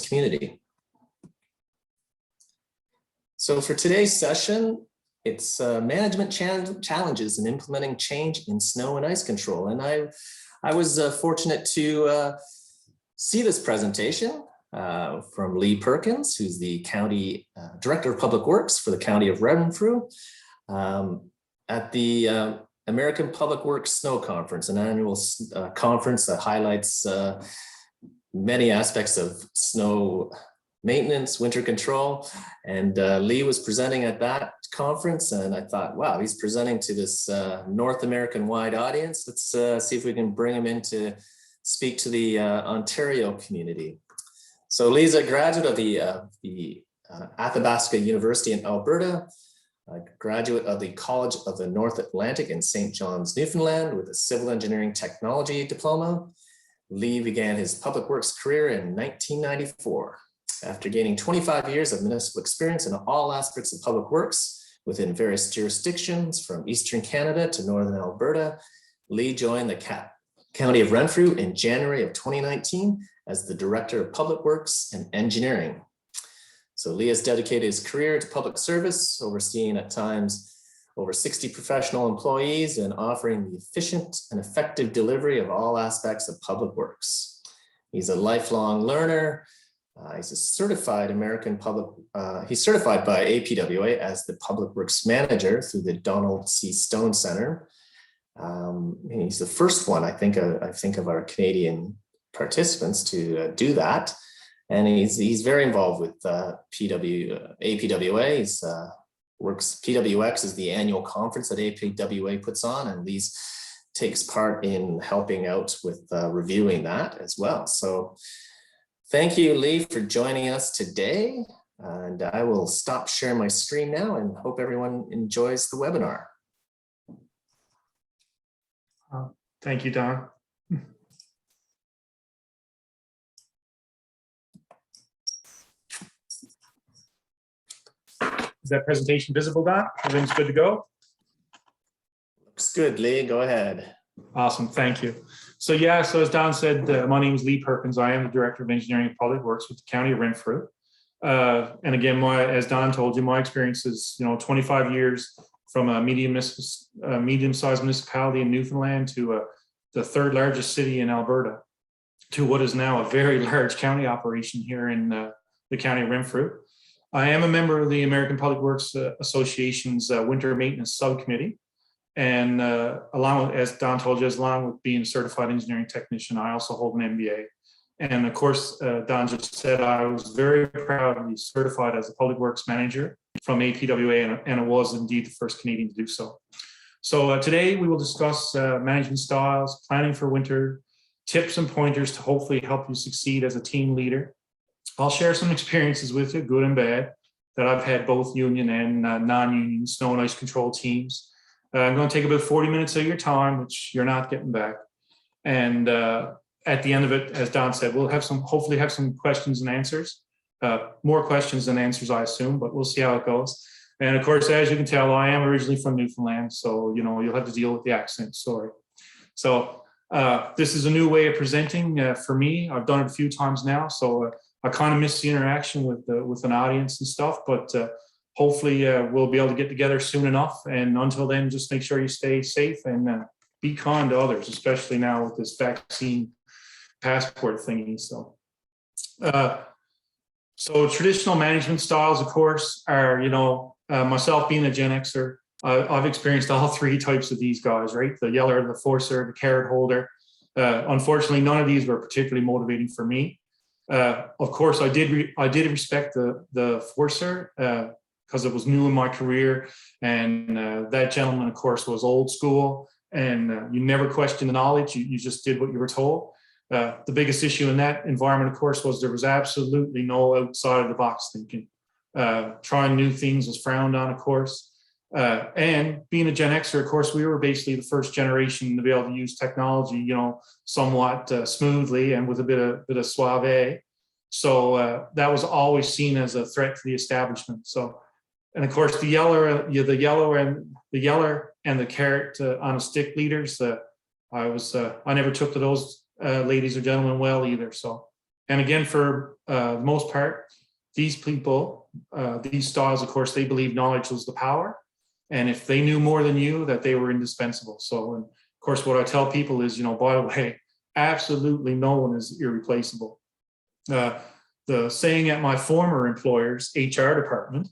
community. So for today's session, it's management challenges in implementing change in snow and ice control. And I was fortunate to see this presentation from Lee Perkins, who's the County Director of Public Works for the County of Renfrew, at the American Public Works Snow Conference, an annual conference that highlights many aspects of snow maintenance, winter control. And Lee was presenting at that conference, and I thought, wow, he's presenting to this North American wide audience. Let's see if we can bring him in to speak to the Ontario community. So Lee's a graduate of the Athabasca University in Alberta, a graduate of the College of the North Atlantic in St. John's, Newfoundland, with a civil engineering technology diploma. Lee began his public works career in 1994. After gaining 25 years of municipal experience in all aspects of public works within various jurisdictions from Eastern Canada to Northern Alberta, Lee joined the County of Renfrew in January of 2019 as the Director of Public Works and Engineering. So Lee has dedicated his career to public service, overseeing at times over 60 professional employees and offering the efficient and effective delivery of all aspects of public works. He's a lifelong learner. He's a certified he's certified by APWA as the Public Works Manager through the Donald C. Stone Center. He's the first one, I think of our Canadian participants to do that. And he's very involved with APWA. He's PWX is the annual conference that APWA puts on, and Lee takes part in helping out with reviewing that as well. So thank you, Lee, for joining us today. And I will stop sharing my screen now and hope everyone enjoys the webinar. Thank you, Don. Is that presentation visible, Don? Everything's good to go? Looks good, Lee. Go ahead. Awesome. Thank you. So yeah, so as Don said, my name is Lee Perkins. I am the Director of Engineering and Public Works with the County of Renfrew. And again, as Don told you, my experience is 25 years from a medium-sized municipality in Newfoundland to the third largest city in Alberta, to what is now a very large county operation here in the County of Renfrew. I am a member of the American Public Works Association's Winter Maintenance Subcommittee. And along with, as Don told you, along with being a certified engineering technician, I also hold an MBA. And of course, Don just said I was very proud to be certified as a public works manager from APWA, and it was indeed the first Canadian to do so. So today we will discuss management styles, planning for winter, tips and pointers to hopefully help you succeed as a team leader. I'll share some experiences with you, good and bad, that I've had both union and non-union snow and ice control teams. I'm going to take about 40 minutes of your time, which you're not getting back. And at the end of it, as Don said, we'll hopefully have some questions and answers. More questions than answers, I assume, but we'll see how it goes. And of course, as you can tell, I am originally from Newfoundland, so you'll have to deal with the accent, sorry. So this is a new way of presenting for me. I've done it a few times now, so I kind of miss the interaction with an audience and stuff, but hopefully we'll be able to get together soon enough. And until then, just make sure you stay safe and be kind to others, especially now with this vaccine passport thingy. So traditional management styles, of course, are, myself being a Gen Xer, I've experienced all three types of these guys, right? The yeller, the forcer, the carrot holder. Unfortunately, none of these were particularly motivating for me. Of course, I did respect the forcer because it was new in my career, and that gentleman, of course, was old school, and you never questioned the knowledge. You just did what you were told. The biggest issue in that environment, of course, was there was absolutely no outside of the box thinking. Trying new things was frowned on, of course. And being a Gen Xer, of course, we were basically the first generation to be able to use technology, somewhat smoothly and with a bit of suave. So that was always seen as a threat to the establishment. So, and of course, the yeller and the carrot on a stick leaders. I never took to those ladies or gentlemen well either. So And again, for the most part, these people, these styles, of course, they believe knowledge was the power. And if they knew more than you, that they were indispensable. So, and of course, what I tell people is, by the way, absolutely no one is irreplaceable. The saying at my former employer's HR department,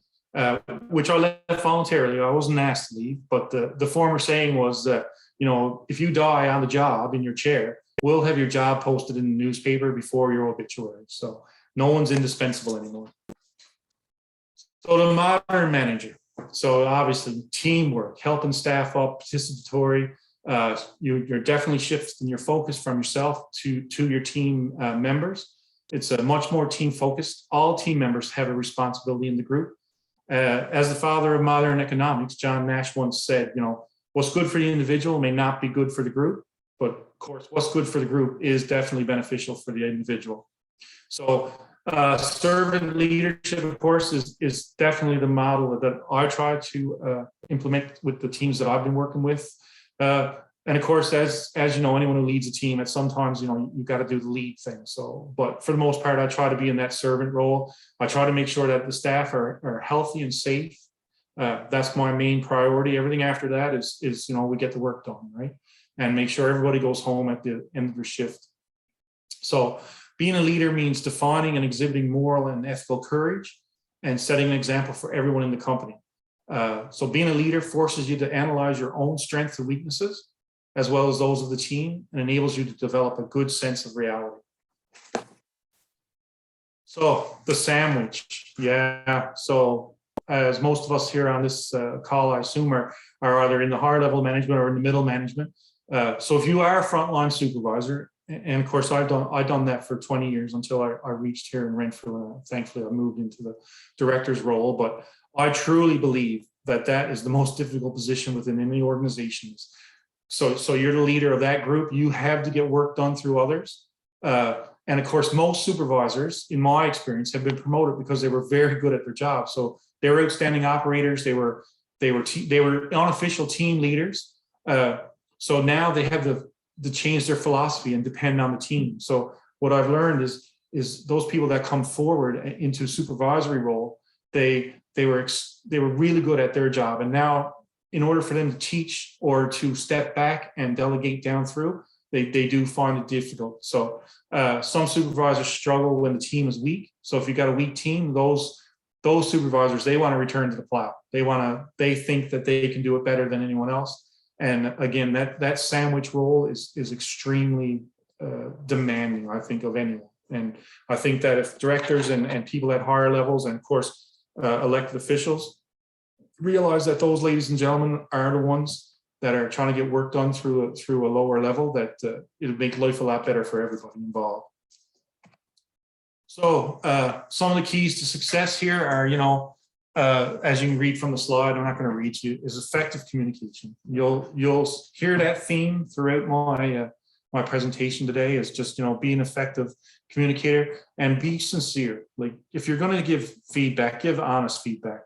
which I left voluntarily, I wasn't asked to leave, but the former saying was that, if you die on the job in your chair, we'll have your job posted in the newspaper before your obituary. So no one's indispensable anymore. So the modern manager. So obviously teamwork, helping staff up, participatory. You're definitely shifting your focus from yourself to your team members. It's a much more team focused. All team members have a responsibility in the group. As the father of modern economics, John Nash once said, what's good for the individual may not be good for the group, but of course, what's good for the group is definitely beneficial for the individual. So servant leadership, of course, is definitely the model that I try to implement with the teams that I've been working with. And of course, as you know, anyone who leads a team, at sometimes, you've got to do the lead thing. So, but for the most part, I try to be in that servant role. I try to make sure that the staff are healthy and safe. That's my main priority. Everything after that is we get the work done, right? And make sure everybody goes home at the end of their shift. So being a leader means defining and exhibiting moral and ethical courage and setting an example for everyone in the company. So being a leader forces you to analyze your own strengths and weaknesses, as well as those of the team, and enables you to develop a good sense of reality. So the sandwich, yeah. So as most of us here on this call, I assume, are either in the higher level management or in the middle management. So if you are a frontline supervisor, and of course I've done that for 20 years until I reached here in Renfrew. Thankfully, I moved into the director's role, but I truly believe that is the most difficult position within any organizations. So you're the leader of that group. You have to get work done through others. And of course, most supervisors, in my experience, have been promoted because they were very good at their job. So they were outstanding operators. They were unofficial team leaders. So now they have to change their philosophy and depend on the team. So what I've learned is those people that come forward into supervisory role, they were really good at their job, and now, in order for them to teach or to step back and delegate down through, they do find it difficult. So some supervisors struggle when the team is weak. So if you've got a weak team, those supervisors, they want to return to the plow. They think that they can do it better than anyone else. And again, that sandwich role is extremely demanding, I think, of anyone. And I think that if directors and people at higher levels, and of course elected officials, realize that those ladies and gentlemen are the ones that are trying to get work done through a lower level, that it'll make life a lot better for everybody involved. So some of the keys to success here are, as you can read from the slide, I'm not going to read you, is effective communication. You'll hear that theme throughout my presentation today, is just, be an effective communicator and be sincere. Like, if you're going to give feedback, give honest feedback,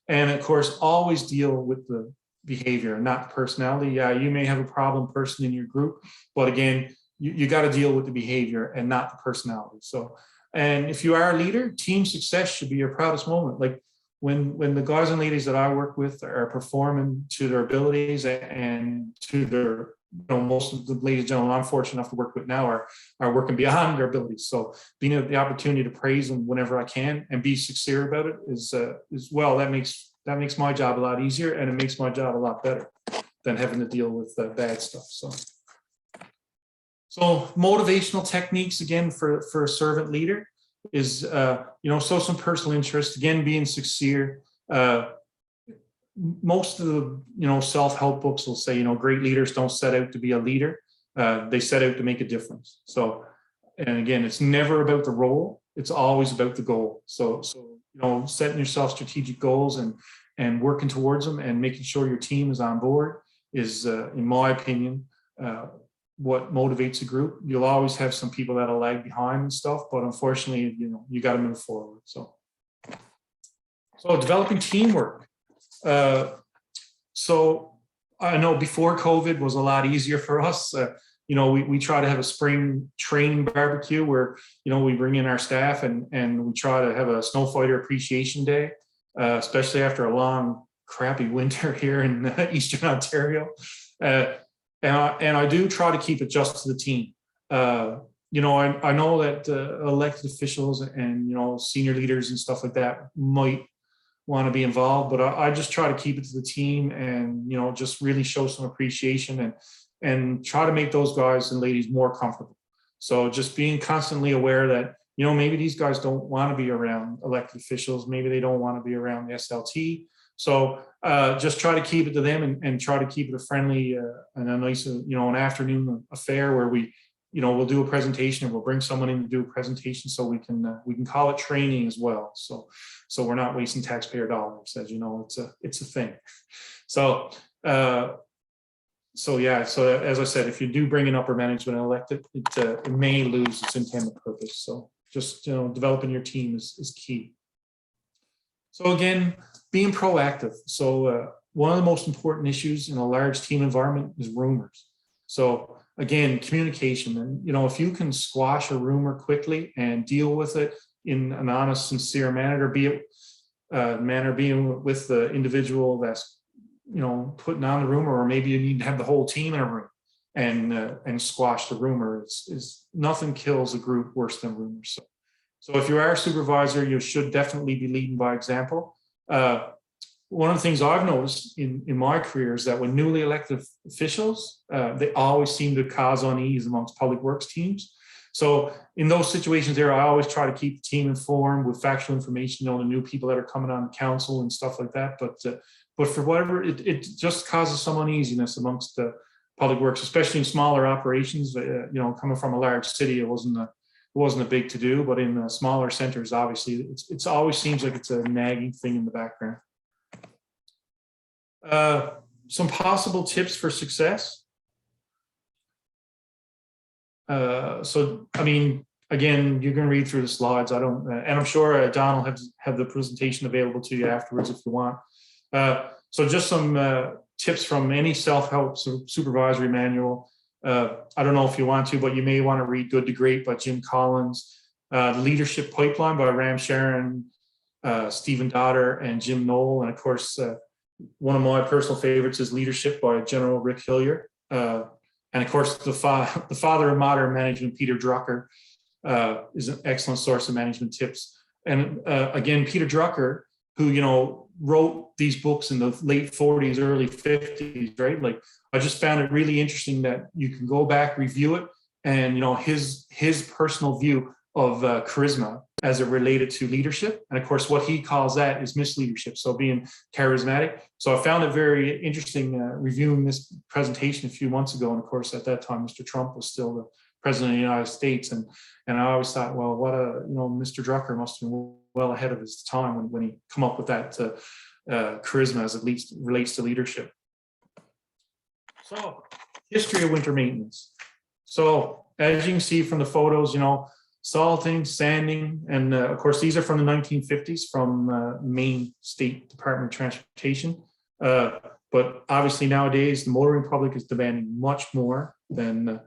and of course, always deal with the behavior and not the personality. Yeah, you may have a problem person in your group, but again, you got to deal with the behavior and not the personality. So, and if you are a leader, team success should be your proudest moment. Like when the guys and ladies that I work with are performing to their abilities and to their, most of the ladies and gentlemen I'm fortunate enough to work with now are working beyond their abilities. So being the opportunity to praise them whenever I can and be sincere about it is well, that makes my job a lot easier, and it makes my job a lot better than having to deal with bad stuff. So motivational techniques, again, for a servant leader is, show some personal interest, again, being sincere. Most of the, self-help books will say, great leaders don't set out to be a leader. They set out to make a difference. So, and again, it's never about the role. It's always about the goal. So setting yourself strategic goals and working towards them and making sure your team is on board is, in my opinion, what motivates a group. You'll always have some people that'll lag behind and stuff, but unfortunately, you got to move forward. So developing teamwork. So I know before COVID was a lot easier for us. you know, we try to have a spring training barbecue where, you know, we bring in our staff and we try to have a snow fighter appreciation day, especially after a long, crappy winter here in Eastern Ontario. And I do try to keep it just to the team. You know, I know that elected officials and, you know, senior leaders and stuff like that might want to be involved, but I just try to keep it to the team and, you know, just really show some appreciation and try to make those guys and ladies more comfortable. So just being constantly aware that, you know, maybe these guys don't want to be around elected officials. Maybe they don't want to be around the SLT. So just try to keep it to them and try to keep it a friendly and a nice, you know, an afternoon affair where we, you know, we'll do a presentation and we'll bring someone in to do a presentation so we can call it training as well. So we're not wasting taxpayer dollars, as you know, it's a thing. So yeah, so as I said, if you do bring in upper management and elected, it may lose its intended purpose. So just, you know, developing your team is key. So again, being proactive. So one of the most important issues in a large team environment is rumors. So again, communication, and, you know, if you can squash a rumor quickly and deal with it in an honest, sincere manner, be it being with the individual that's, you know, putting on the rumor, or maybe you need to have the whole team in a room and squash the rumor. Is nothing kills a group worse than rumors. So if you are a supervisor, you should definitely be leading by example. One of the things I've noticed in my career is that when newly elected officials, they always seem to cause unease amongst public works teams. So in those situations there, I always try to keep the team informed with factual information, you know, the new people that are coming on the council and stuff like that. But for whatever, it just causes some uneasiness amongst the public works, especially in smaller operations. You know, coming from a large city, it wasn't a big to do, but in smaller centers, obviously, it's always seems like it's a nagging thing in the background. Some possible tips for success. So, I mean, again, you can read through the slides. I don't, and I'm sure Don will have the presentation available to you afterwards if you want. So just some tips from any self-help supervisory manual. I don't know if you want to, but you may want to read Good to Great by Jim Collins, The Leadership Pipeline by Ram Sharon, Stephen Dodder, and Jim Knoll. And of course, one of my personal favorites is Leadership by General Rick Hillier. And of course, the father of modern management, Peter Drucker, is an excellent source of management tips. And again, Peter Drucker, who, you know, wrote these books in the late 40s, early 50s, right? Like, I just found it really interesting that you can go back, review it, and, you know, his personal view of charisma as it related to leadership. And of course, what he calls that is misleadership. So being charismatic. So I found it very interesting reviewing this presentation a few months ago. And of course, at that time, Mr. Trump was still the president of the United States. And I always thought, well, what you know, Mr. Drucker must have been well ahead of his time when he come up with that charisma as it relates to leadership. So, history of winter maintenance. So as you can see from the photos, you know, salting, sanding, and of course, these are from the 1950s from Maine State Department of Transportation. But obviously nowadays, the motoring public is demanding much more than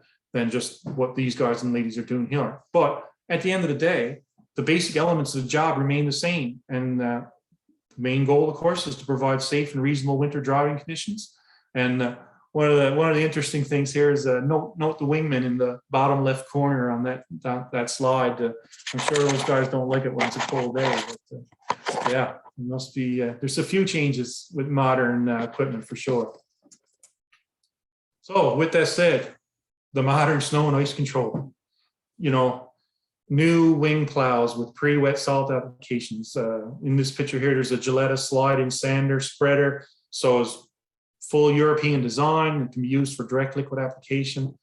just what these guys and ladies are doing here. But at the end of the day, the basic elements of the job remain the same. And the main goal, of course, is to provide safe and reasonable winter driving conditions. And one of the interesting things here is note the wingman in the bottom left corner on that slide. I'm sure those guys don't like it when it's a cold day, but yeah, it must be. There's a few changes with modern equipment for sure. So with that said, the modern snow and ice control, you know, new wing plows with pre-wet salt applications. In this picture here, there's a Gilletta sliding sander spreader. So it's full European design. It can be used for direct liquid application.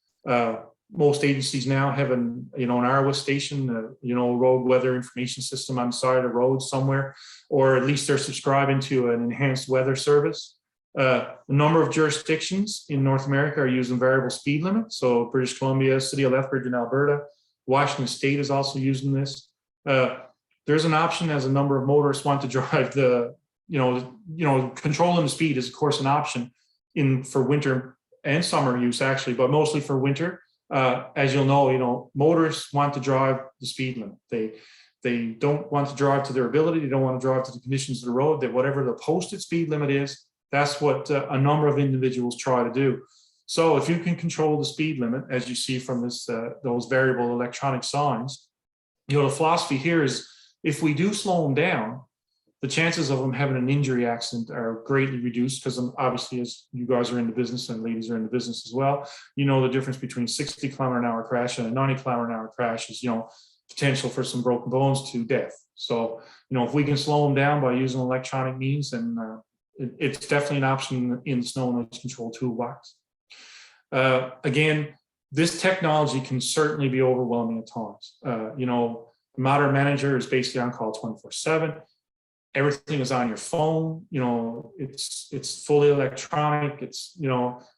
Most agencies now have an RWIS station, road weather information system on the side of the road somewhere, or at least they're subscribing to an enhanced weather service. A number of jurisdictions in North America are using variable speed limits. So British Columbia, City of Lethbridge in Alberta, Washington State is also using this. There's an option as a number of motorists want to drive controlling the speed is of course an option for winter and summer use actually, but mostly for winter. as you'll know, motorists want to drive the speed limit. They don't want to drive to their ability. They don't want to drive to the conditions of the road. That whatever the posted speed limit is, that's what a number of individuals try to do. So if you can control the speed limit, as you see from this, those variable electronic signs, the philosophy here is if we do slow them down, the chances of them having an injury accident are greatly reduced, because obviously, as you guys are in the business and ladies are in the business as well, the difference between 60 km/h crash and a 90 km/h crash is, potential for some broken bones to death. So, if we can slow them down by using electronic means, then it's definitely an option in the snow and ice control toolbox. Again, this technology can certainly be overwhelming at times. The Matter Manager is basically on call 24/7. Everything is on your phone. It's fully electronic. It's,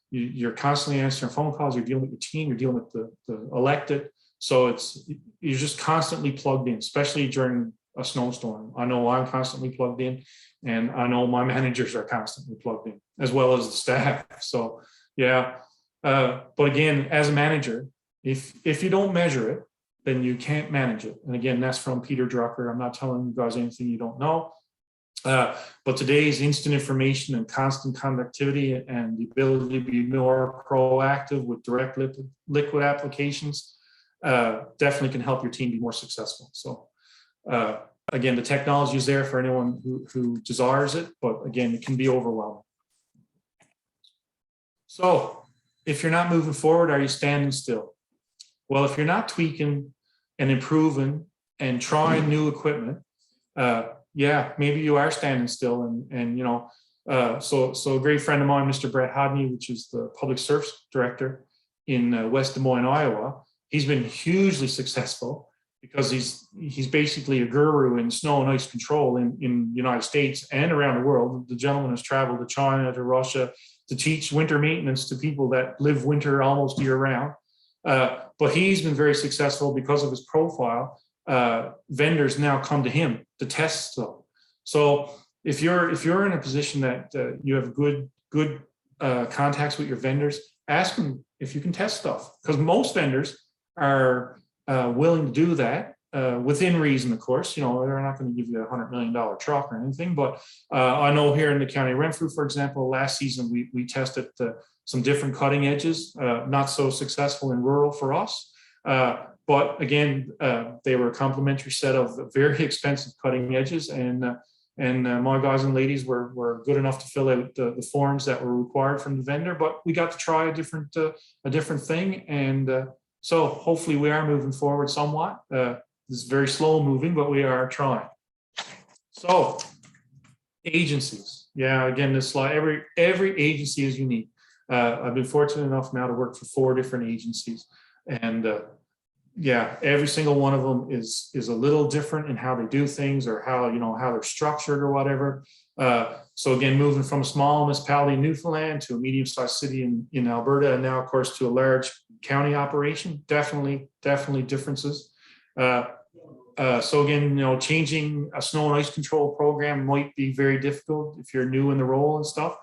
you're constantly answering phone calls. You're dealing with your team. You're dealing with the elected. So you're just constantly plugged in, especially during a snowstorm. I know I'm constantly plugged in, and I know my managers are constantly plugged in, as well as the staff. So yeah, but again, as a manager, if you don't measure it, then you can't manage it. And again, that's from Peter Drucker. I'm not telling you guys anything you don't know. But today's instant information and constant conductivity and the ability to be more proactive with direct liquid applications definitely can help your team be more successful. So again, the technology is there for anyone who desires it, but again, it can be overwhelming. So if you're not moving forward, are you standing still? Well, if you're not tweaking and improving and trying new equipment, yeah, maybe you are standing still. So a great friend of mine, Mr. Brett Hodney, which is the public service director in West Des Moines, Iowa, he's been hugely successful because he's basically a guru in snow and ice control in the United States and around the world. The gentleman has traveled to China, to Russia, to teach winter maintenance to people that live winter almost year round. But he's been very successful because of his profile. Vendors now come to him to test stuff. So if you're in a position that you have good contacts with your vendors, ask them if you can test stuff, because most vendors are willing to do that within reason. Of course, they're not going to give you a $100 million truck or anything. But I know here in the county of Renfrew, for example, last season we tested some different cutting edges, not so successful in rural for us. But again, they were a complementary set of very expensive cutting edges, and my guys and ladies were good enough to fill out the forms that were required from the vendor. But we got to try a different thing, and so hopefully we are moving forward somewhat. This is very slow moving, but we are trying. So agencies, yeah. Again, this slide, every agency is unique. I've been fortunate enough now to work for 4 different agencies, and yeah, every single one of them is a little different in how they do things, or how they're structured or whatever. So again, moving from a small municipality in Newfoundland to a medium-sized city in Alberta, and now of course to a large county operation, definitely differences. So again, changing a snow and ice control program might be very difficult if you're new in the role and stuff.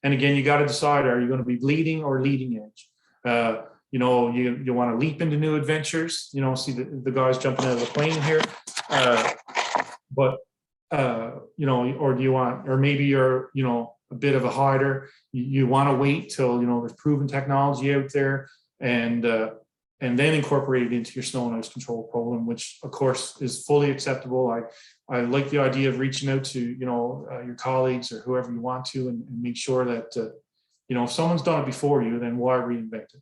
And again, you got to decide, are you going to be bleeding or leading edge? You want to leap into new adventures, see the guys jumping out of the plane here. Or do you want, or maybe you're, a bit of a hider. You want to wait till, there's proven technology out there, and then incorporate it into your snow and ice control program, which of course is fully acceptable. I like the idea of reaching out to, your colleagues or whoever you want to, and make sure that, if someone's done it before you, then why reinvent it?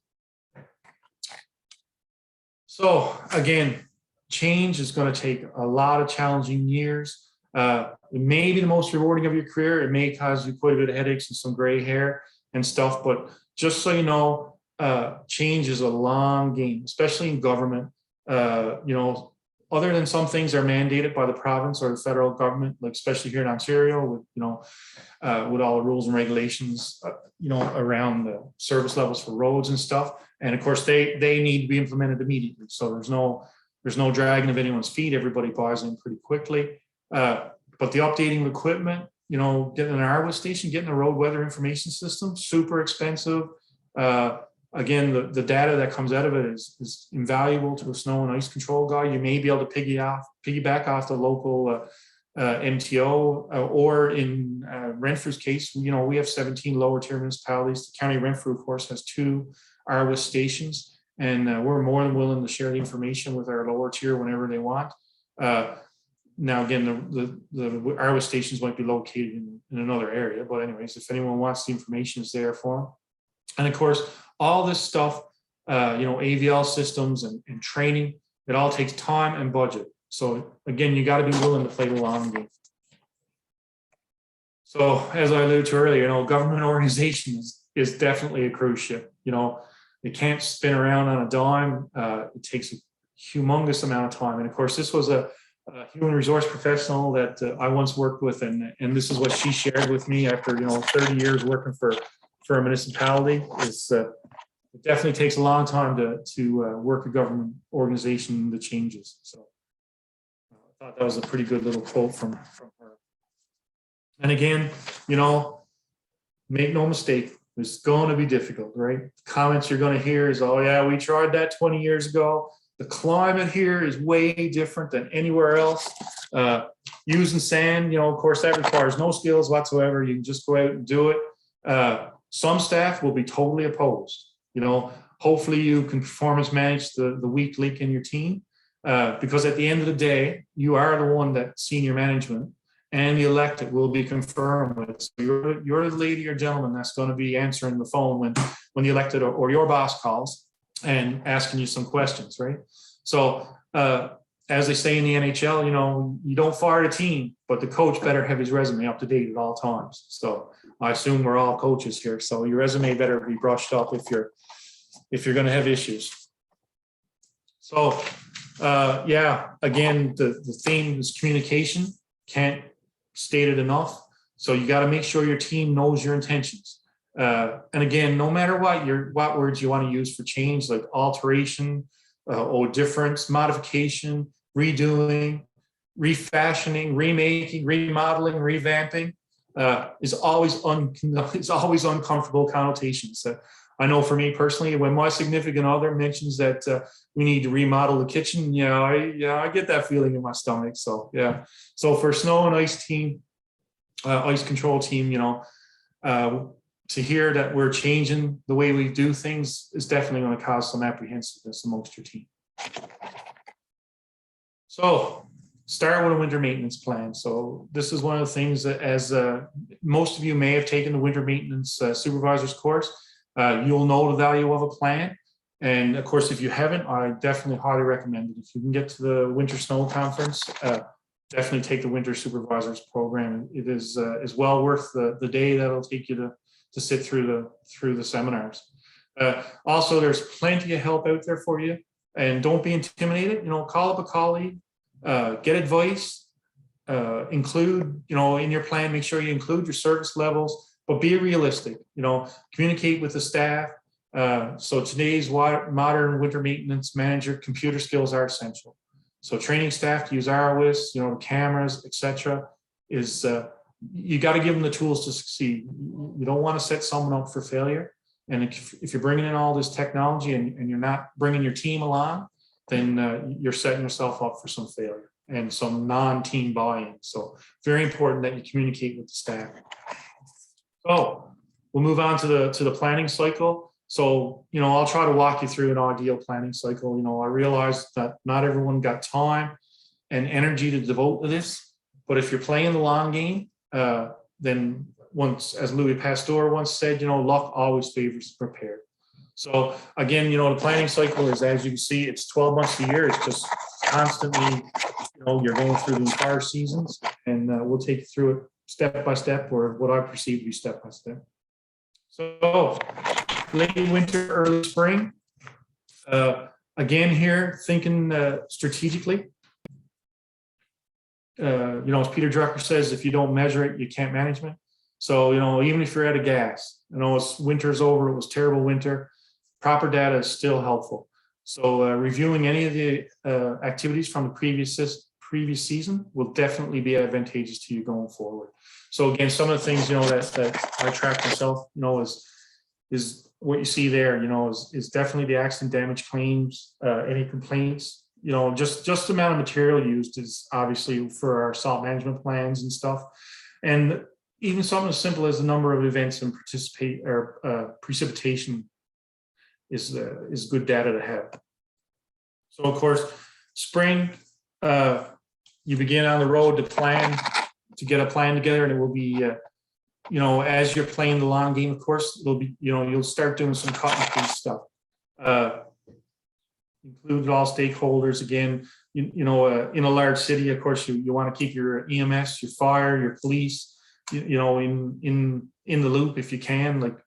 So again, change is going to take a lot of challenging years. It may be the most rewarding of your career. It may cause you quite a bit of headaches and some gray hair and stuff, but just so you know, change is a long game, especially in government. Other than some things are mandated by the province or the federal government, like especially here in Ontario with, with all the rules and regulations, around the service levels for roads and stuff. And of course they need to be implemented immediately. So there's no dragging of anyone's feet. Everybody buys in pretty quickly. But the updating of equipment, getting an ARWA station, getting a road weather information system, super expensive. again, the data that comes out of it is invaluable to a snow and ice control guy. You may be able to piggyback off the local MTO, or in Renfrew's case, we have 17 lower tier municipalities. The County of Renfrew, of course, has 2 RWIS stations, and we're more than willing to share the information with our lower tier whenever they want. Now, again, the RWIS stations might be located in another area, but anyways, if anyone wants the information, is there for them. And of course, all this stuff, AVL systems and training, it all takes time and budget. So again, you got to be willing to play the long game. So as I alluded to earlier, government organization is definitely a cruise ship. It can't spin around on a dime. It takes a humongous amount of time. And of course, this was a human resource professional that I once worked with, and this is what she shared with me after 30 years working for a municipality. It definitely takes a long time to work a government organization that changes. So I thought that was a pretty good little quote from her. And again, make no mistake, it's going to be difficult, right? The comments you're going to hear is, oh yeah, we tried that 20 years ago. The climate here is way different than anywhere else. Using sand, of course, that requires no skills whatsoever. You can just go out and do it. Some staff will be totally opposed. Hopefully you can performance manage the weak link in your team, because at the end of the day, you are the one that senior management and the elected will be confirmed with. So you're the lady or gentleman that's going to be answering the phone when the elected or your boss calls and asking you some questions, right? So as they say in the NHL, you don't fire a team, but the coach better have his resume up to date at all times. So I assume we're all coaches here. So your resume better be brushed up if you're going to have issues. So again, the theme is communication. Can't state it enough. So you got to make sure your team knows your intentions. And again, no matter what words you want to use for change, like alteration, or difference, modification, redoing, refashioning, remaking, remodeling, revamping, is always uncomfortable connotations. I know for me personally, when my significant other mentions that we need to remodel the kitchen, I get that feeling in my stomach. So yeah, so for snow and ice team, ice control team, to hear that we're changing the way we do things is definitely going to cause some apprehensiveness amongst your team. So start with a winter maintenance plan. So this is one of the things that, as most of you may have taken the winter maintenance supervisor's course, you'll know the value of a plan. And of course, if you haven't, I definitely highly recommend it. If you can get to the winter snow conference, definitely take the winter supervisor's program. It is well worth the day that it'll take you to sit through the seminars. Also, there's plenty of help out there for you, and don't be intimidated. Call up a colleague, get advice, include, in your plan, make sure you include your service levels, but be realistic. Communicate with the staff. So today's modern winter maintenance manager computer skills are essential. So training staff to use RWIS, the cameras, etc. is you got to give them the tools to succeed. You don't want to set someone up for failure. And if you're bringing in all this technology and you're not bringing your team along, then you're setting yourself up for some failure and some non-team buy-in. So very important that you communicate with the staff. So we'll move on to the planning cycle. So, I'll try to walk you through an ideal planning cycle. I realize that not everyone got time and energy to devote to this, but if you're playing the long game, then once, as Louis Pasteur once said, luck always favors the prepared. So again, the planning cycle is, as you can see, it's 12 months a year. It's just constantly, you're going through the entire seasons, and we'll take you through it step by step, or what I perceive to be step by step. So late winter, early spring. Again here, thinking strategically. As Peter Drucker says, if you don't measure it, you can't manage it. So, even if you're out of gas, it's winter's over, it was terrible winter, proper data is still helpful. So reviewing any of the activities from the previous season will definitely be advantageous to you going forward. So again, some of the things, that I track myself, is what you see there, is definitely the accident damage claims, any complaints, just the amount of material used is obviously for our salt management plans and stuff. And even something as simple as the number of events and precipitation is good data to have. So of course, spring, you begin on the road to get a plan together, and it will be, as you're playing the long game, of course, it'll be, you'll start doing some cut and paste stuff. Include all stakeholders again, in a large city, of course, you want to keep your EMS, your fire, your police, in the loop if you can. Like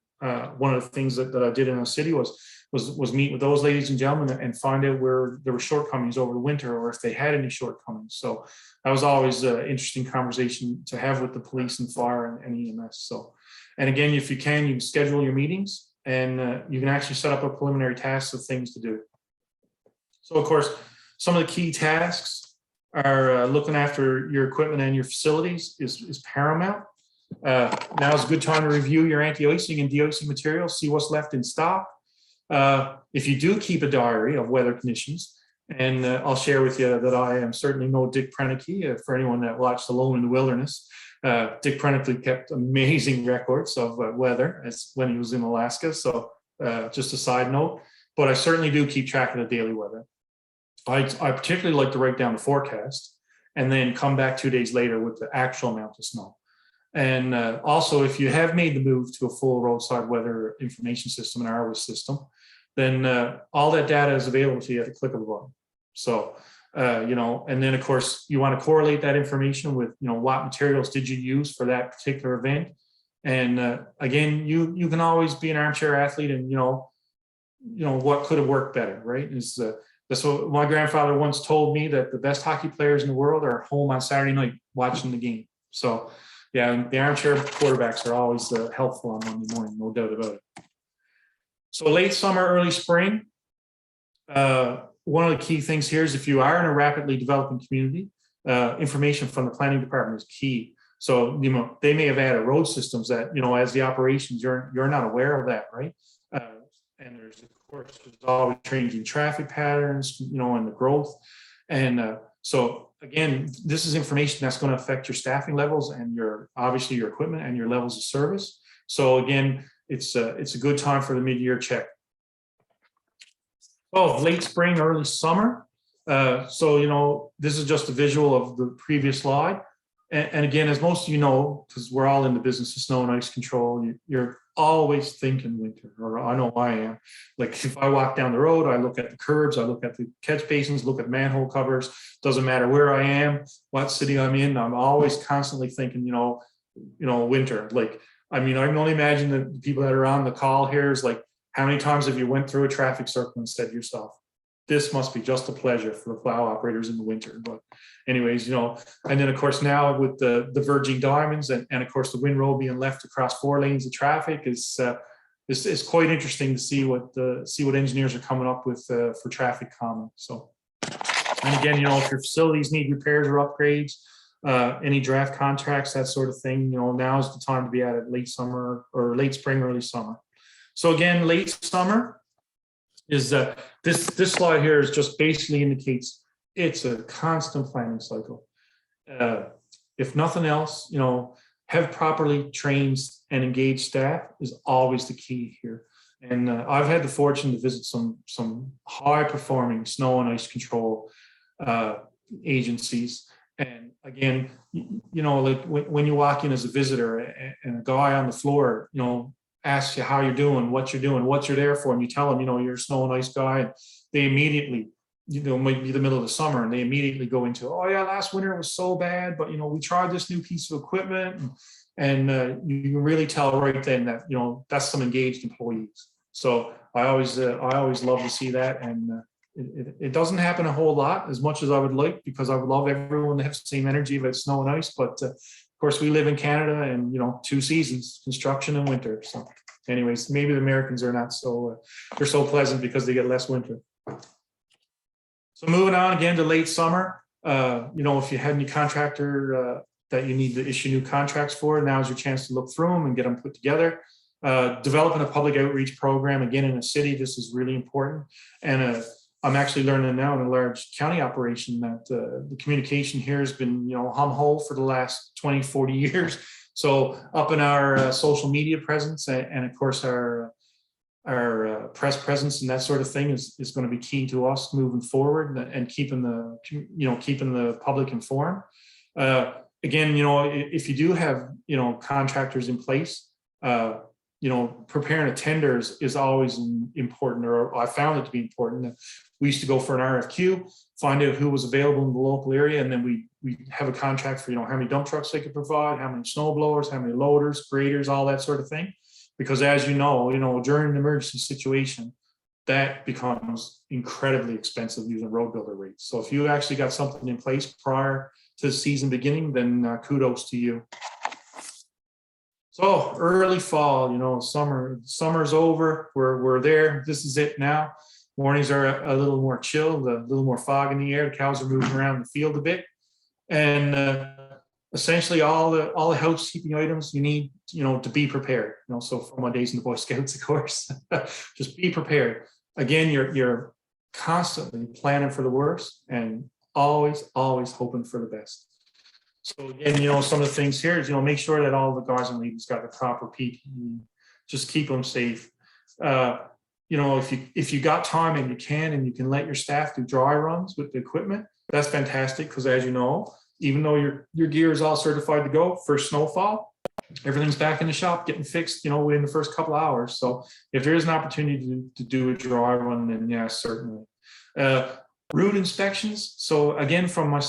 one of the things that I did in a city was meet with those ladies and gentlemen and find out where there were shortcomings over the winter, or if they had any shortcomings. So that was always an interesting conversation to have with the police and fire and EMS. So, and again, if you can schedule your meetings, and you can actually set up a preliminary task of things to do. So of course, some of the key tasks are looking after your equipment and your facilities is paramount. Now is a good time to review your anti-icing and de-icing materials, see what's left in stock. If you do keep a diary of weather conditions, and I'll share with you that I am certainly no Dick Proenneke. For anyone that watched Alone in the Wilderness, Dick Proenneke kept amazing records of weather as when he was in Alaska. So just a side note, but I certainly do keep track of the daily weather. I particularly like to write down the forecast and then come back 2 days later with the actual amount of snow. And also, if you have made the move to a full roadside weather information system, an ARWIS system, then all that data is available to you at the click of a button. So, and then of course, you want to correlate that information with, what materials did you use for that particular event. And again, you can always be an armchair athlete and, what could have worked better, right? That's what my grandfather once told me, that the best hockey players in the world are home on Saturday night watching the game. So yeah, the armchair quarterbacks are always helpful on Monday morning, no doubt about it. So late summer, early spring, one of the key things here is if you are in a rapidly developing community, information from the planning department is key. So, they may have added road systems that, as the operations, you're not aware of that, right? And there's, of course, there's always changing traffic patterns, and the growth. And so again, this is information that's going to affect your staffing levels and obviously your equipment and your levels of service. So again, it's a good time for the mid-year check. Oh, late spring, early summer. So, this is just a visual of the previous slide. And again, as most of you know, because we're all in the business of snow and ice control, you're always thinking winter, or I know I am. Like if I walk down the road, I look at the curbs, I look at the catch basins, look at manhole covers. Doesn't matter where I am, what city I'm in, I'm always constantly thinking, winter. Like, I can only imagine the people that are on the call here is like, how many times have you went through a traffic circle and said to yourself, this must be just a pleasure for the plow operators in the winter. But anyways, and then of course now with the verging diamonds and of course the windrow being left across 4 lanes of traffic is quite interesting to see what engineers are coming up with for traffic calming. So, and again, if your facilities need repairs or upgrades, any draft contracts, that sort of thing, now is the time to be at it, late summer or late spring, early summer. So again, late summer is this slide here is just basically indicates it's a constant planning cycle. If nothing else, have properly trained and engaged staff is always the key here. And I've had the fortune to visit some high performing snow and ice control agencies. And again, like when you walk in as a visitor and a guy on the floor, asks you how you're doing, what you're there for, and you tell them, you're a snow and ice guy, and they immediately, might be the middle of the summer, and they immediately go into, oh yeah, last winter it was so bad, but we tried this new piece of equipment, and you can really tell right then that that's some engaged employees. So I always love to see that, and it doesn't happen a whole lot as much as I would like, because I would love everyone to have the same energy about snow and ice, but of course, we live in Canada, and 2 seasons, construction and winter. So, anyways, maybe the Americans are not so they're so pleasant because they get less winter. So, moving on again to late summer. If you had any contractor that you need to issue new contracts for, now is your chance to look through them and get them put together. Developing a public outreach program, again, in a city, this is really important. And I'm actually learning now in a large county operation that the communication here has been, hum-ho for the last 20, 40 years. So up in our social media presence and of course our press presence and that sort of thing is going to be key to us moving forward and keeping the public informed. Again, if you do have, contractors in place, preparing a tender is always important, or I found it to be important. We used to go for an RFQ, find out who was available in the local area, and then we have a contract for, how many dump trucks they could provide, how many snow blowers, how many loaders, graders, all that sort of thing. Because as you know, during an emergency situation, that becomes incredibly expensive using road builder rates. So if you actually got something in place prior to the season beginning, then kudos to you. So early fall, summer's over. We're there. This is it now. Mornings are a little more chill, a little more fog in the air. The cows are moving around the field a bit, and essentially all the housekeeping items you need, to be prepared. So from my days in the Boy Scouts, of course, just be prepared. Again, you're constantly planning for the worst and always hoping for the best. So again, some of the things here is, make sure that all the guards and leaders got the proper PPE. Just keep them safe. If you got time and you can let your staff do dry runs with the equipment, that's fantastic. Because as you know, even though your gear is all certified to go for snowfall, everything's back in the shop getting fixed, within the first couple of hours. So if there is an opportunity to do a dry run, then yeah, certainly. Route inspections. So again, from my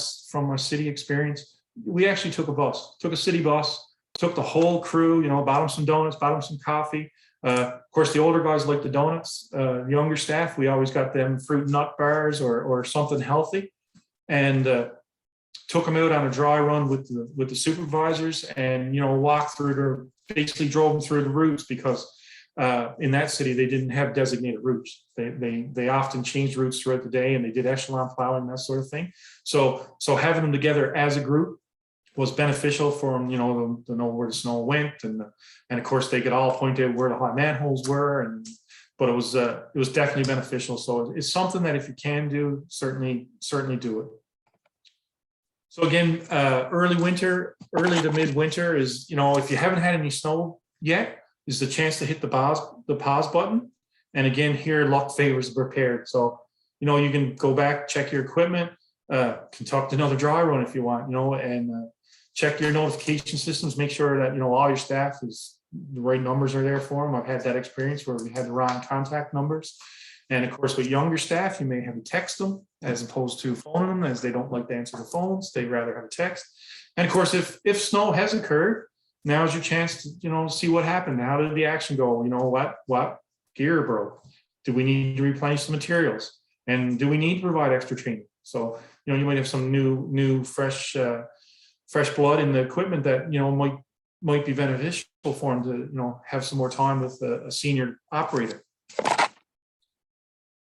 city experience, we actually took a city bus, took the whole crew, bought them some donuts, bought them some coffee. Of course, the older guys like the donuts. The younger staff, we always got them fruit and nut bars or something healthy, and took them out on a dry run with the supervisors, and basically drove them through the routes, because in that city they didn't have designated routes. They often changed routes throughout the day, and they did echelon plowing, that sort of thing. So having them together as a group was beneficial for them, to know where the snow went, and of course they could all point out where the hot manholes were, but it was definitely beneficial. So it's something that if you can do, certainly do it. So again, early to midwinter is, if you haven't had any snow yet, is the chance to hit the pause button. And again, here luck favors the prepared. So you can go back, check your equipment, conduct another dry run if you want, and check your notification systems, make sure that, all your staff the right numbers are there for them. I've had that experience where we had the wrong contact numbers. And of course, with younger staff, you may have to text them as opposed to phoning them, as they don't like to answer the phones. They'd rather have a text. And of course, if snow has occurred, now's your chance to, see what happened. How did the action go? What gear broke? Do we need to replenish the materials? And do we need to provide extra training? So, you might have some new fresh blood in the equipment that, might be beneficial for them to, have some more time with a senior operator.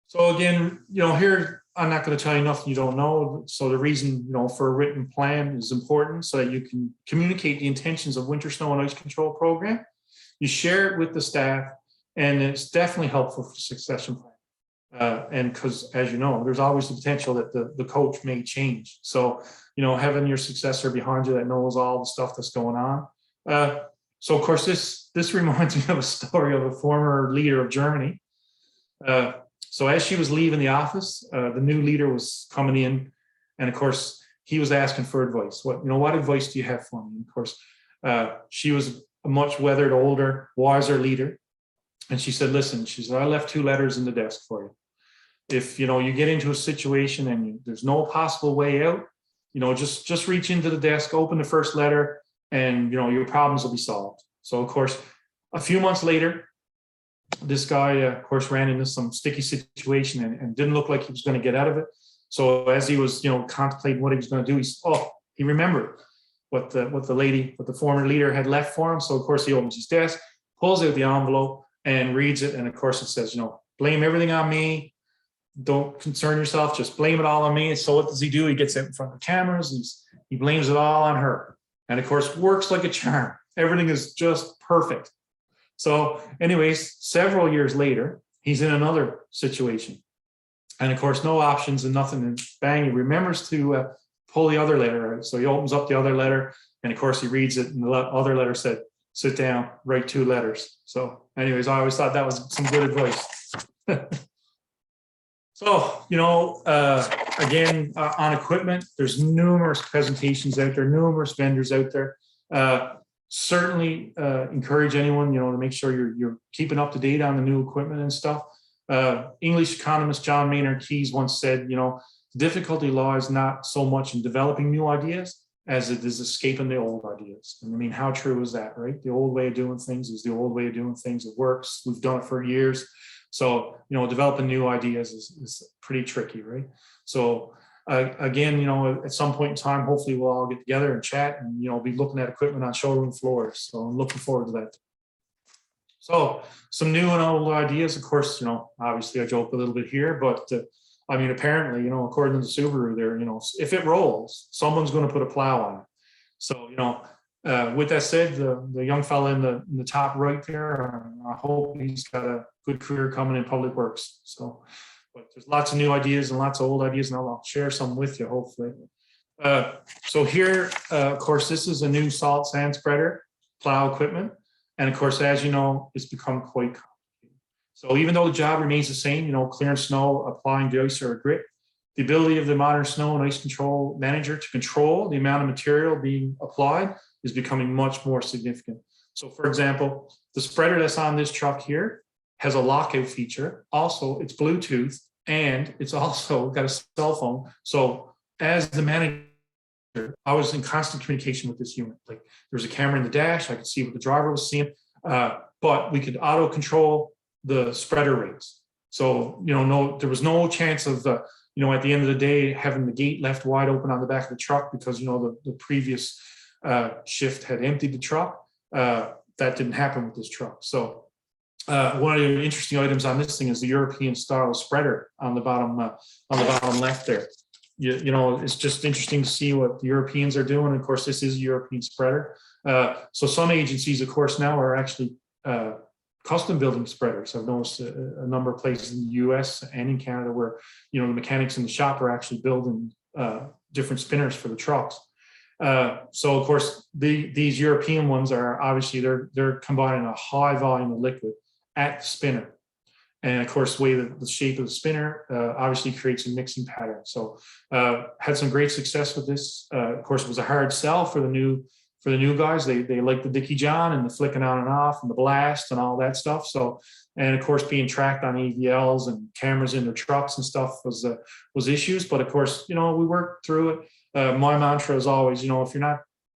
So again, here, I'm not going to tell you nothing you don't know. So the reason, for a written plan is important, so that you can communicate the intentions of winter snow and ice control program. You share it with the staff, and it's definitely helpful for succession plan. And because, as you know, there's always the potential that the coach may change. So, having your successor behind you that knows all the stuff that's going on. So of course, this reminds me of a story of a former leader of Germany. So as she was leaving the office, the new leader was coming in, and of course he was asking for advice. What advice do you have for me? And of course, she was a much weathered, older, wiser leader, and she said, "Listen," she said, "I left 2 letters in the desk for you. If you get into a situation and there's no possible way out, just reach into the desk, open the first letter, and your problems will be solved." So of course, a few months later, this guy, of course, ran into some sticky situation and didn't look like he was going to get out of it. So as he was, contemplating what he was going to do, he remembered what the former leader had left for him. So of course, he opens his desk, pulls out the envelope, and reads it. And of course, it says, blame everything on me. Don't concern yourself. Just blame it all on me. And so what does he do? He gets out in front of the cameras. He blames it all on her. And of course, works like a charm. Everything is just perfect. So anyways, several years later, he's in another situation. And of course, no options and nothing, and bang, he remembers to pull the other letter out. So he opens up the other letter, and of course he reads it, and the other letter said, sit down, write 2 letters. So anyways, I always thought that was some good advice. So, again, on equipment, there's numerous presentations out there, numerous vendors out there. Certainly encourage anyone, to make sure you're keeping up to date on the new equipment and stuff. English economist John Maynard Keynes once said, the difficulty lies not so much in developing new ideas as it is escaping the old ideas. And I mean, how true is that, right? The old way of doing things is the old way of doing things. It works. We've done it for years. So, developing new ideas is pretty tricky, right? So again, at some point in time, hopefully we'll all get together and chat and, be looking at equipment on showroom floors. So I'm looking forward to that. So some new and old ideas, of course, obviously I joke a little bit here, but apparently, according to Subaru there, if it rolls, someone's going to put a plow on it. So, with that said, the young fella in the top right there, I hope he's got a good career coming in public works. So, but there's lots of new ideas and lots of old ideas, and I'll share some with you, hopefully. So here, of course, this is a new salt sand spreader plow equipment. And of course, as you know, it's become quite complicated. So even though the job remains the same, clearing snow, applying deicer or grit, the ability of the modern snow and ice control manager to control the amount of material being applied is becoming much more significant. So for example, the spreader that's on this truck here has a lockout feature. Also, it's Bluetooth, and it's also got a cell phone. So as the manager, I was in constant communication with this unit. Like, there was a camera in the dash. I could see what the driver was seeing, but we could auto control the spreader rates. So, there was no chance of, at the end of the day, having the gate left wide open on the back of the truck because, the previous shift had emptied the truck. That didn't happen with this truck. So one of the interesting items on this thing is the European style spreader on the bottom left there. It's just interesting to see what the Europeans are doing. Of course, this is a European spreader. So some agencies, of course, now are actually custom building spreaders. I've noticed a number of places in the US and in Canada where, the mechanics in the shop are actually building different spinners for the trucks. So of course, these European ones are obviously they're combining a high volume of liquid at the spinner. And of course, the way the shape of the spinner obviously creates a mixing pattern. So had some great success with this. Of course, it was a hard sell for the new guys. They like the Dickie John and the flicking on and off and the blast and all that stuff. So, and of course, being tracked on EVLs and cameras in their trucks and stuff was issues. But of course, we worked through it. My mantra is always,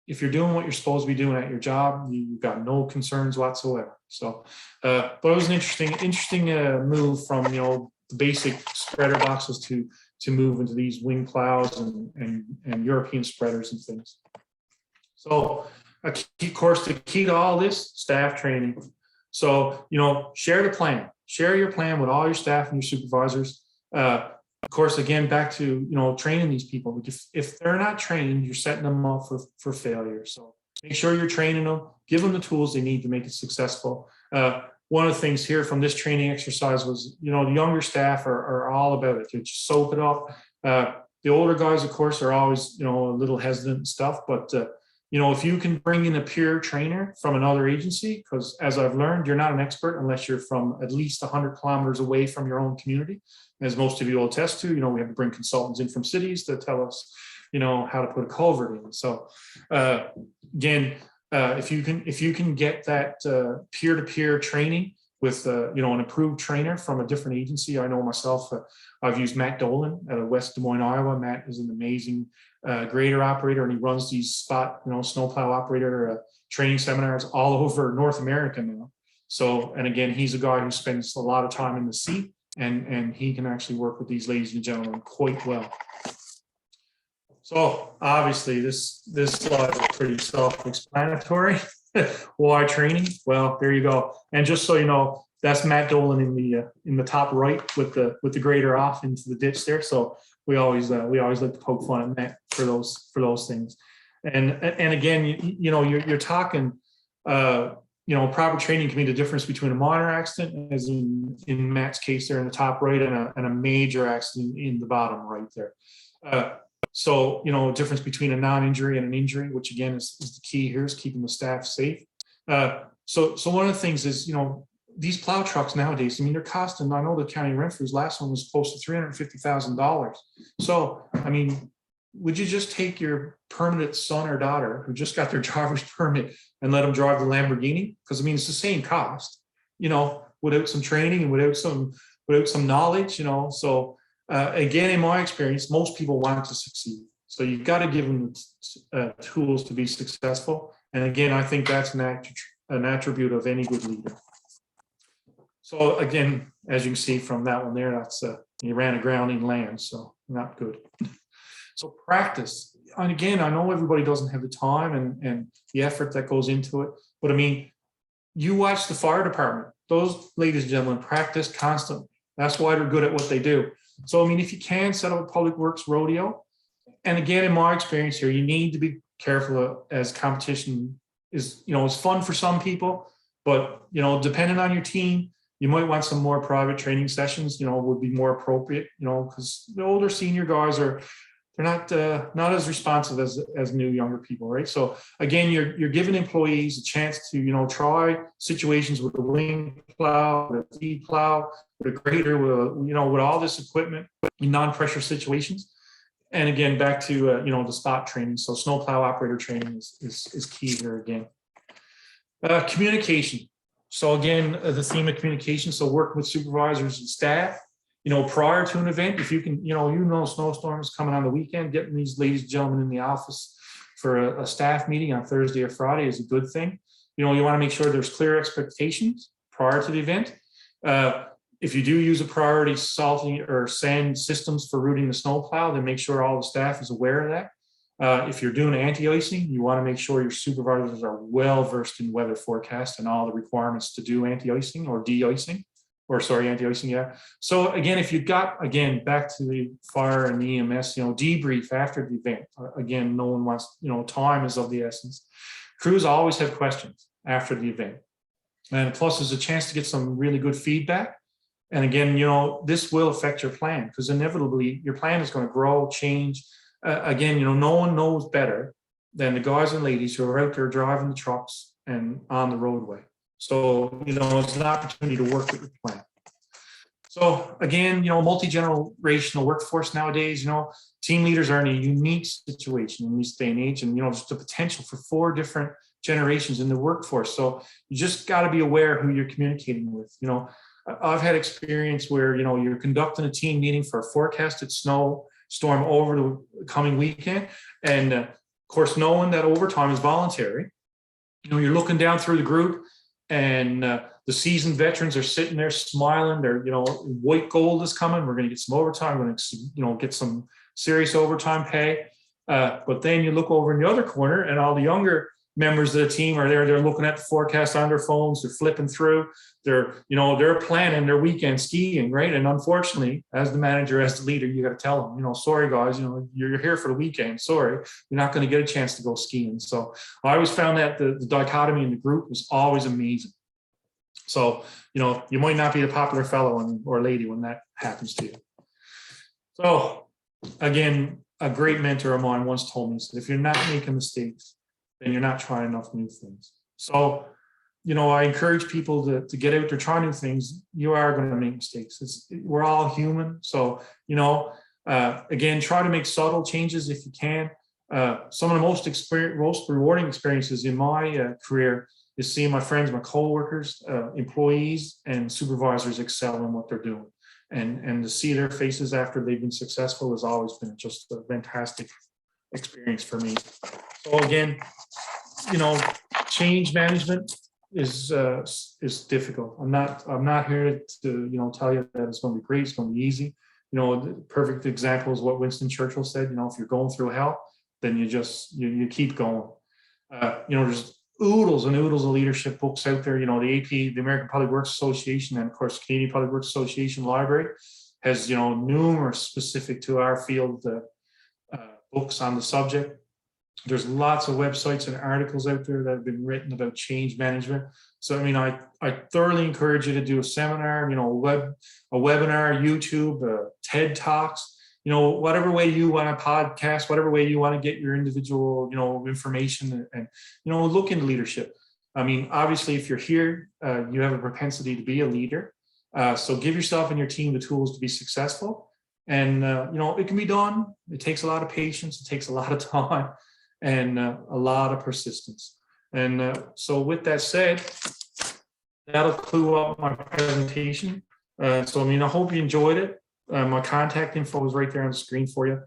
if you're doing what you're supposed to be doing at your job, you've got no concerns whatsoever. So, but it was an interesting move from, the basic spreader boxes to move into these wing plows and European spreaders and things. So, of course, the key to all this, staff training. So, share the plan. Share your plan with all your staff and your supervisors. Of course, again, back to, training these people. If they're not trained, you're setting them up for failure. So make sure you're training them, give them the tools they need to make it successful. One of the things here from this training exercise was, the younger staff are all about it. They just soak it up. The older guys, of course, are always, a little hesitant and stuff, but if you can bring in a peer trainer from another agency, because as I've learned, you're not an expert unless you're from at least 100 kilometers away from your own community. As most of you will attest to, we have to bring consultants in from cities to tell us, how to put a culvert in. So again, if you can get that peer-to-peer training with an approved trainer from a different agency. I know myself, I've used Matt Dolan out of West Des Moines, Iowa. Matt is an amazing grader operator, and he runs these spot, snowplow operator training seminars all over North America now. So, and again, he's a guy who spends a lot of time in the seat, and he can actually work with these ladies and gentlemen quite well. So obviously this slide is pretty self-explanatory. Why training? Well, there you go. And just so you know, that's Matt Dolan in the top right with the grader off into the ditch there. So we always like to poke fun at Matt for those things. And again, you're talking proper training can be the difference between a minor accident, as in Matt's case there in the top right, and a major accident in the bottom right there. So, difference between a non-injury and an injury, which again is the key here, is keeping the staff safe. So one of the things is, these plow trucks nowadays, they're costing, I know the county of Renfrew's last one was close to $350,000. So, would you just take your permanent son or daughter who just got their driver's permit and let them drive the Lamborghini? Because it's the same cost, without some training and without some knowledge, So again, in my experience, most people want to succeed. So you've got to give them tools to be successful. And again, I think that's an attribute of any good leader. So again, as you can see from that one there, that's you ran aground in land, so not good. So practice. And again, I know everybody doesn't have the time and the effort that goes into it, but you watch the fire department. Those ladies and gentlemen practice constantly. That's why they're good at what they do. So if you can set up a public works rodeo, and again, in my experience here, you need to be careful as competition is, it's fun for some people, but depending on your team, you might want some more private training sessions, would be more appropriate, because the older senior guys they're not as responsive as new younger people, right? So again, you're giving employees a chance to try situations with a wing plow, with a feed plow, with a grader, with all this equipment in non-pressure situations. And again, back to the spot training. So snowplow operator training is key here again. Communication. So again, the theme of communication. So work with supervisors and staff. Prior to an event, if you can, snowstorms coming on the weekend, getting these ladies and gentlemen in the office for a staff meeting on Thursday or Friday is a good thing. You want to make sure there's clear expectations prior to the event. If you do use a priority salting or sand systems for routing the snowplow, then make sure all the staff is aware of that. If you're doing anti-icing, you want to make sure your supervisors are well versed in weather forecast and all the requirements to do anti-icing or de-icing. Anti-icing, yeah. So again, if you've got, back to the fire and the EMS, debrief after the event. Again, no one wants, time is of the essence. Crews always have questions after the event. And plus there's a chance to get some really good feedback. And again, this will affect your plan, because inevitably your plan is going to grow, change. Again, no one knows better than the guys and ladies who are out there driving the trucks and on the roadway. So, it's an opportunity to work with your plan. So again, multi-generational workforce nowadays, team leaders are in a unique situation in this day and age, and, just the potential for 4 different generations in the workforce. So you just got to be aware who you're communicating with. I've had experience where, you're conducting a team meeting for a forecasted snowstorm over the coming weekend. And of course, knowing that overtime is voluntary, you're looking down through the group, and the seasoned veterans are sitting there smiling. They're, white gold is coming. We're going to get some overtime. We're going to, get some serious overtime pay. But then you look over in the other corner, and all the younger members of the team are there. They're looking at the forecast on their phones. They're flipping through. They're planning their weekend skiing, right? And unfortunately, as the manager, as the leader, you got to tell them, sorry guys, you're here for the weekend. Sorry, you're not going to get a chance to go skiing. So I always found that the dichotomy in the group was always amazing. So, you might not be a popular fellow or lady when that happens to you. So again, a great mentor of mine once told me, that if you're not making mistakes, then you're not trying enough new things. So, I encourage people to get out there, try new things. You are going to make mistakes. We're all human. So, again, try to make subtle changes if you can. Some of the most rewarding experiences in my career is seeing my friends, my coworkers, employees, and supervisors excel in what they're doing. And to see their faces after they've been successful has always been just a fantastic experience for me. So again, change management is difficult. I'm not here to tell you that it's going to be great, it's going to be easy. The perfect example is what Winston Churchill said. If you're going through hell, then you keep going. There's oodles and oodles of leadership books out there. The AP, the American Public Works Association, and of course Canadian Public Works Association Library has numerous specific to our field books on the subject. There's lots of websites and articles out there that have been written about change management. So, I mean, I thoroughly encourage you to do a seminar, you know, a webinar, YouTube, TED Talks, you know, whatever way you want to podcast, whatever way you want to get your individual, you know, information and you know, look into leadership. I mean, obviously, if you're here, you have a propensity to be a leader. So give yourself and your team the tools to be successful. And, you know, it can be done. It takes a lot of patience. It takes a lot of time and a lot of persistence. And so with that said, that'll clue up my presentation. So, I mean, I hope you enjoyed it. My contact info is right there on the screen for you.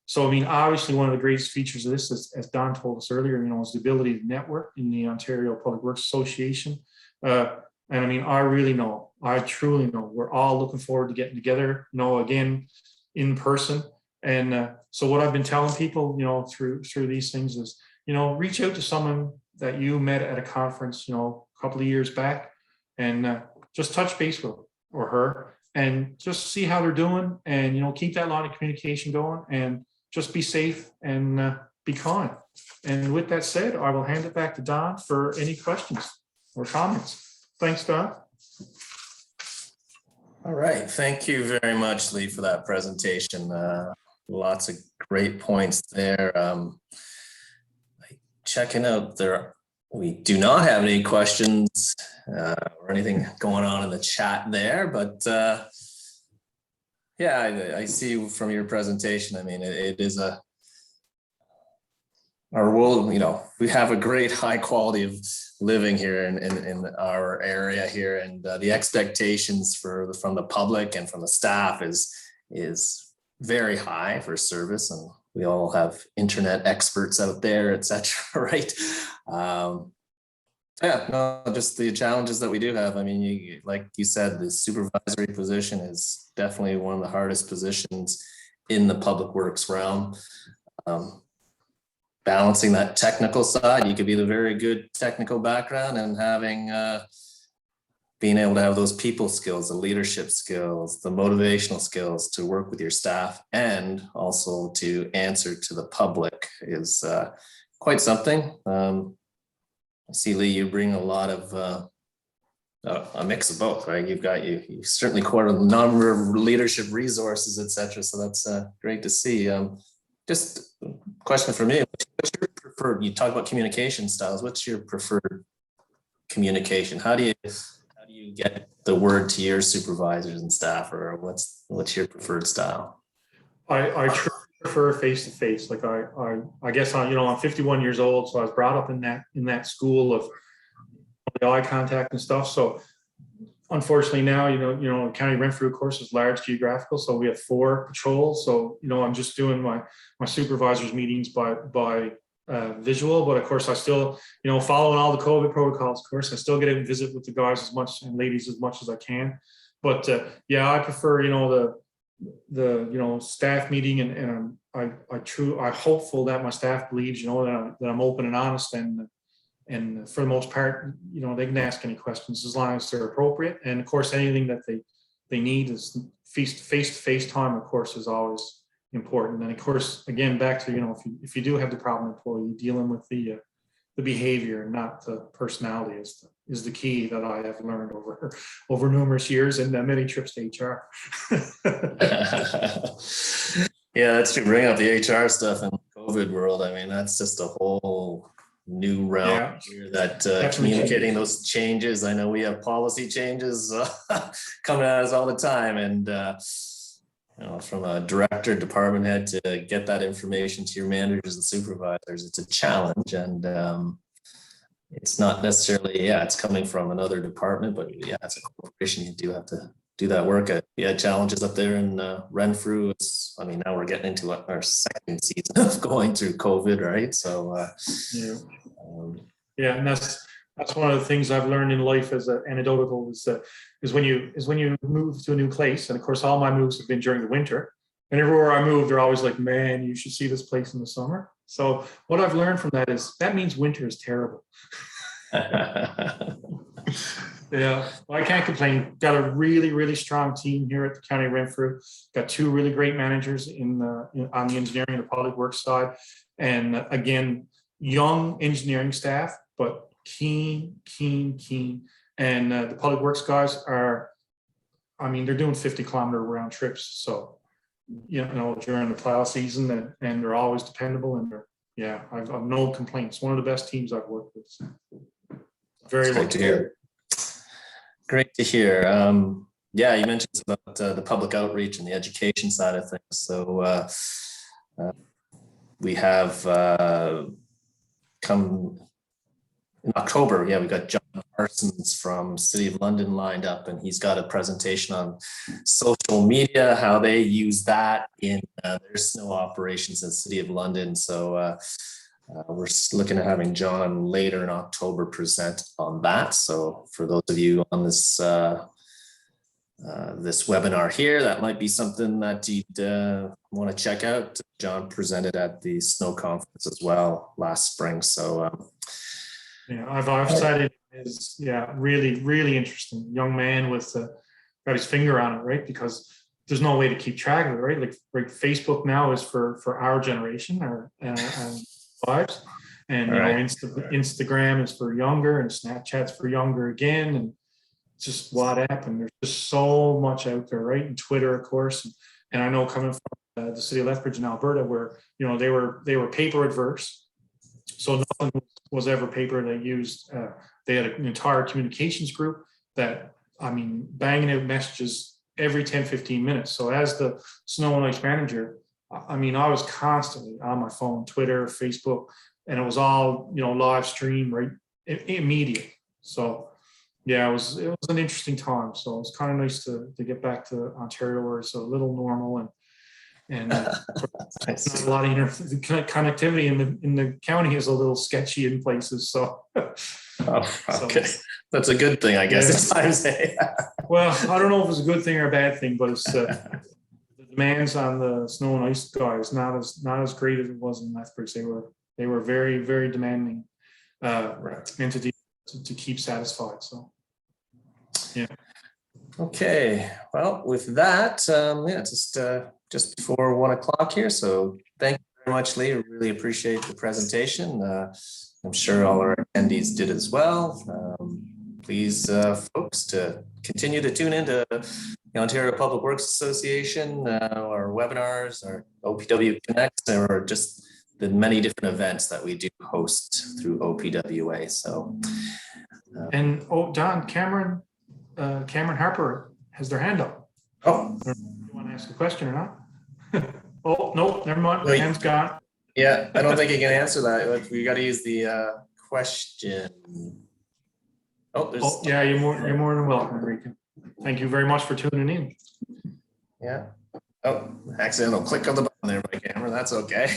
So, I mean, obviously, one of the greatest features of this is, as Don told us earlier, you know, is the ability to network in the Ontario Public Works Association. And I mean, I truly know we're all looking forward to getting together, you know, again, in person. And so what I've been telling people, you know, through these things is, you know, reach out to someone that you met at a conference, you know, a couple of years back, and just touch base with or her and just see how they're doing, and, you know, keep that line of communication going, and just be safe and be kind. And with that said, I will hand it back to Don for any questions or comments. Thanks, Don. All right, thank you very much, Lee, for that presentation. Lots of great points there. Checking out there, we do not have any questions or anything going on in the chat there, but yeah, I see from your presentation, I mean, it is our world, you know, we have a great high quality of living here in our area here, and the expectations from the public and from the staff is very high for service, and we all have internet experts out there, etc. Right? Yeah, no, just the challenges that we do have. I mean, like you said, the supervisory position is definitely one of the hardest positions in the public works realm. Balancing that technical side, you could be the very good technical background, and having being able to have those people skills, the leadership skills, the motivational skills to work with your staff, and also to answer to the public is quite something. I see, Lee, you bring a lot of a mix of both, right? You certainly quite a number of leadership resources, etc. So that's great to see. Just a question for me: what's your preferred? You talk about communication styles. What's your preferred communication? How do you get the word to your supervisors and staff, or what's your preferred style? I prefer face to face. Like I guess I'm 51 years old, so I was brought up in that school of the eye contact and stuff. So unfortunately now, County Renfrew, of course, is large geographical, so we have 4 patrols. So I'm just doing my supervisors meetings by visual, but of course I still, following all the COVID protocols. Of course, I still get to visit with the guys as much and ladies as much as I can. But yeah, I prefer the staff meeting, and I'm hopeful that my staff believes that I'm open and honest, and for the most part, they can ask any questions as long as they're appropriate. And of course, anything that they need is face-to-face time, of course, is always important. And of course, again, back to, if you do have the problem employee, dealing with the behavior and not the personality is the key that I have learned over numerous years and many trips to HR. Yeah, that's true. Bring up the HR stuff in the COVID world. I mean, that's just a whole new realm here that communicating those changes. I know we have policy changes coming at us all the time, and from a director, department head, to get that information to your managers and supervisors, it's a challenge. And it's not necessarily, it's coming from another department, but it's a corporation. You do have to do that work. Challenges up there in Renfrew. Now we're getting into our second season of going through COVID, right? So and that's one of the things I've learned in life as an anecdotal is when you move to a new place. And of course, all my moves have been during the winter, and everywhere I move, they're always like, man, you should see this place in the summer. So what I've learned from that is that means winter is terrible. Yeah, well, I can't complain. Got a really, really strong team here at the County of Renfrew. Got two really great managers on the engineering and the public works side. And again, young engineering staff, but keen. And the public works guys are, I mean, they're doing 50-kilometer round trips. So, during the plow season, and they're always dependable. And I've no complaints. One of the best teams I've worked with. Very Great to hear. Great to hear. Yeah, you mentioned about the public outreach and the education side of things. So we have come in October. Yeah, we got John Parsons from City of London lined up, and he's got a presentation on social media, how they use that in their snow operations in the City of London. So we're looking at having John later in October present on that. So for those of you on this this webinar here, that might be something that you'd want to check out. John presented at the snow conference as well last spring. So I've cited is really, really interesting. Young man with got his finger on it, right? Because there's no way to keep track of it, right? Like Facebook now is for our generation or lives, and Instagram is for younger, and Snapchat's for younger again, and just WhatsApp, and there's just so much out there, right? And Twitter, of course, and I know coming from the city of Lethbridge in Alberta, where they were paper adverse, so nothing was ever paper. They used they had an entire communications group that, I mean, banging out messages every 10-15 minutes. So as the snow and ice manager, I mean, I was constantly on my phone, Twitter, Facebook, and it was all, live stream, right? Immediate. So it was an interesting time. So it was kind of nice to get back to Ontario, where it's a little normal and not a lot of connectivity in the county is a little sketchy in places. So, okay, that's a good thing, I guess. At times. Well, I don't know if it's a good thing or a bad thing, but it's demands on the snow and ice guys not as great as it was in Lethbridge. They were very, very demanding entity to keep satisfied. So okay, well, with that, just before 1 o'clock here, so thank you very much, Lee. I really appreciate the presentation. I'm sure all our attendees did as well. Please, folks, to continue to tune into the Ontario Public Works Association, our webinars, our OPW Connect, or just the many different events that we do host through OPWA. So, and Don, Cameron Harper has their hand up. Oh, you want to ask a question or not? Oh no, never mind. The hand's gone. Yeah, I don't think you can answer that. We got to use the question. Yeah, you're more than welcome, Enrique. Thank you very much for tuning in. Yeah. Oh, accidental click on the button there, my camera. That's okay.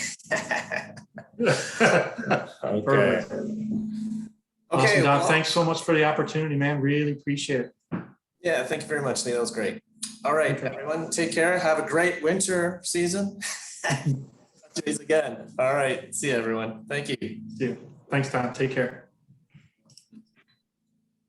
Okay. Perfect. Awesome, Don. Thanks so much for the opportunity, man. Really appreciate it. Yeah, thank you very much, Lee. That was great. All right, everyone, take care. Have a great winter season. Again. All right. See you, everyone. Thank you. See you. Thanks, Don. Take care.